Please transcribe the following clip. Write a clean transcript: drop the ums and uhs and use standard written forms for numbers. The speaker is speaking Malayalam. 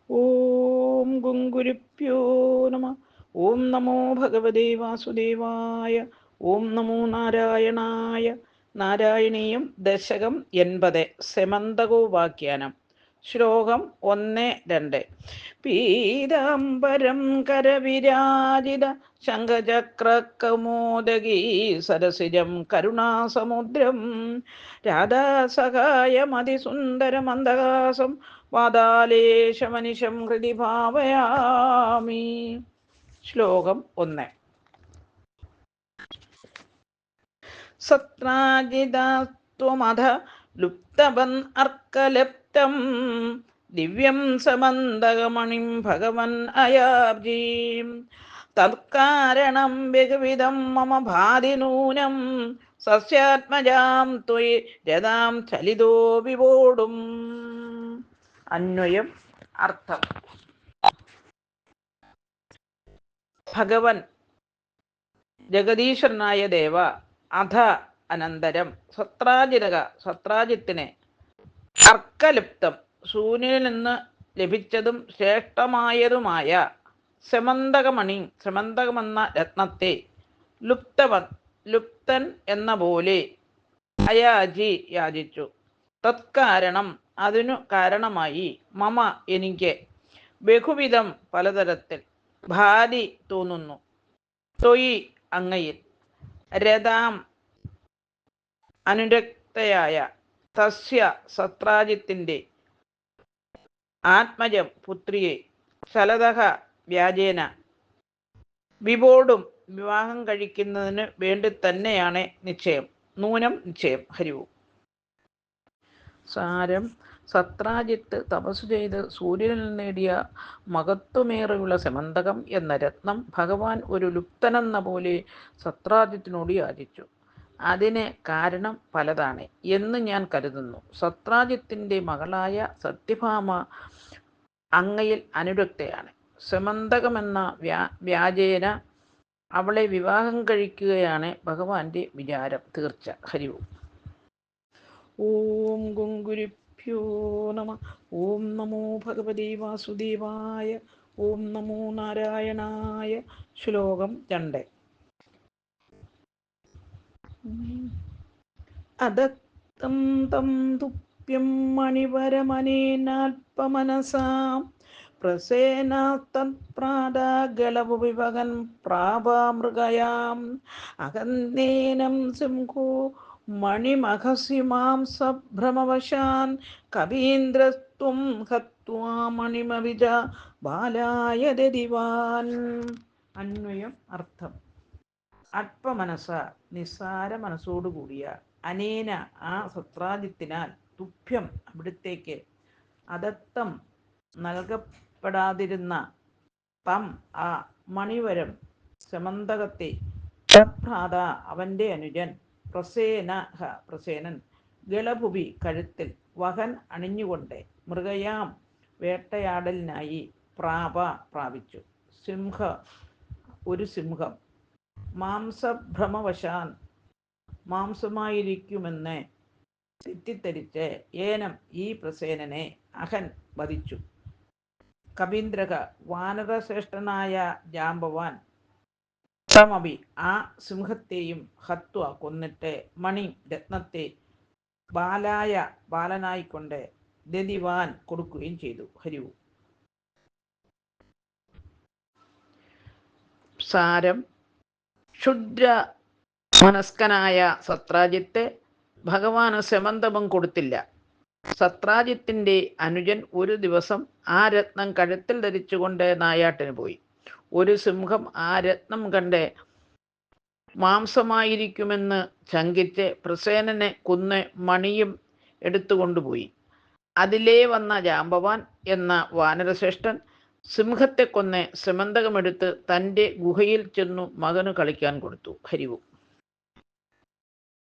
ഓം ഗുങ്കുരുഭ്യോ നമ. ഓം നമോ ഭഗവതേ വാസുദേവായ. ഓം നമോ നാരായണായ. നാരായണീയം ദശകം 80. സെമന്തകോപാഖ്യാനം. ശ്ലോകം 1-2. പീതാംബരം കരവിരാജിത ശംഖചക്രകൗമോദഗീ സരസിജം കരുണാസമുദ്രം രാധാസഹായമതിസുന്ദരമന്ദഹാസം വാതാലേശമനിശം ഹൃദി ഭാവയാമി. ശ്ലോകം 1. സത്രാജിതാത്വമധ ലുപ്തവൻ അർക്കലപ്തം ദിവ്യം സമന്തകമണിം ഭഗവൻ അയാബ്ജീം തത്കാരണം ബഹുവിധം മമ ഭാതി നൂനം സസ്യാത്മജാം ത്വയി രഥാം ചലിതോ വിവോടും. അന്വയം. അർത്ഥം: ഭഗവൻ ജഗദീശ്വരനായ ദേവ, അധ അനന്തരം, സത്രാജിത്തിനെ അർക്കലുപ്തം ശൂന്യനിൽ നിന്ന് ലഭിച്ചതും ശ്രേഷ്ഠമായതുമായ സെമന്തകമണി, സെമന്തകമെന്ന രത്നത്തെ ലുപ്തൻ എന്ന പോലെ യാചിച്ചു. തത്കാരണം അതിനു കാരണമായി മമ എനിക്ക് ബഹുവിധം പലതരത്തിൽ ഭാതി തോന്നുന്നു തൊയി അങ്ങയിൽ രഥാം അനുരക്തയായ തസ്യ സത്രാജിത്തിന്റെ ആത്മജം പുത്രിയെ ശലതഃ വ്യാജേന വിവോടും വിവാഹം കഴിക്കുന്നതിന് വേണ്ടി തന്നെയാണ് നിശ്ചയം. നൂനം നിശ്ചയം. ഹരിവും. സാരം: സത്രാജിത്ത് തപസ് ചെയ്ത് സൂര്യനിൽ നേടിയ മഹത്വമേറെയുള്ള സെമന്തകം എന്ന രത്നം ഭഗവാൻ ഒരു ലുപ്തനെന്ന പോലെ സത്രാജിത്തിനോട് യാചിച്ചു. അതിന് കാരണം പലതാണ് എന്ന് ഞാൻ കരുതുന്നു. സത്രാജിത്തിന്റെ മകളായ സത്യഭാമ അങ്ങയിൽ അനുരക്തയാണ്. സെമന്തകമെന്ന വ്യാജേന അവളെ വിവാഹം കഴിക്കുകയാണ് ഭഗവാന്റെ വിചാരം. തീർച്ച. ഹരിവും. ഓം ഗുങ്കുരുഭ്യോ നമ. ഓം നമോ ഭഗവതേ വാസുദേവായ. ഓം നമോ നാരായണായ. ശ്ലോകം 2. അദത്തം തം തുപ്യം മണിവരമനേനാൽപമനസാം പ്രസേനാത്തത്പ്രാദാഗളവിവഹൻ പ്രാപാമൃഗയാം അകന്നേനം സിംഹോ മണിമഹസി മാംസഭ്രമവശാൻ കവീന്ദ്രസ്ത്വം ഹത്വാ മണിമവിജ ബാലായ ദദിവാൻ. അന്വയം. അർത്ഥം: അല്പമനസ നിസ്സാര മനസ്സോടുകൂടിയ അനേന ആ സത്രാജിത്തിനാൽ തുഭ്യം അവിടുത്തേക്ക് അദത്തം നൽകപ്പെടാതിരുന്ന തം ആ മണിവരം സമന്തകത്തെ പ്രഭ്രാത അവന്റെ അനുജൻ പ്രസേനൻ ഗളഭുവി കഴുത്തിൽ വഹൻ അണിഞ്ഞുകൊണ്ട് മൃഗയാം വേട്ടയാടലിനായി പ്രാപിച്ചു. ഒരു സിംഹം മാംസഭ്രമവശാൻ മാംസമായിരിക്കുമെന്ന് തെറ്റിദ്ധരിച്ച് ഏനം ഈ പ്രസേനനെ അഹൻ വധിച്ചു. കവീന്ദ്രക വാനരശ്രേഷ്ഠനായ ജാമ്പവാൻ തമവി ആ സിംഹത്തെയും ഹത്വ കൊന്നിട്ട് മണി രത്നത്തെ ബാലനായിക്കൊണ്ട് ദദിവാൻ കൊടുക്കുകയും ചെയ്തു. ഹരിവു. സാരം: ക്ഷുദ്ര മനസ്കനായ സത്രാജിത്ത് ഭഗവാന് സെമന്തകം കൊടുത്തില്ല. സത്രാജിത്തിന്റെ അനുജൻ ഒരു ദിവസം ആ രത്നം കഴുത്തിൽ ധരിച്ചുകൊണ്ട് നായാട്ടിന് പോയി. ഒരു സിംഹം ആ രത്നം കണ്ട് മാംസമായിരിക്കുമെന്ന് ശങ്കിച്ച് പ്രസേനനെ കൊന്ന് മണിയും എടുത്തുകൊണ്ടുപോയി. അതിലേ വന്ന ജാമ്പവാൻ എന്ന വാനരശ്രേഷ്ഠൻ സിംഹത്തെ കൊന്ന് സെമന്തകമെടുത്ത് തൻ്റെ ഗുഹയിൽ ചെന്നു മകന് കളിക്കാൻ കൊടുത്തു. ഹരിവും.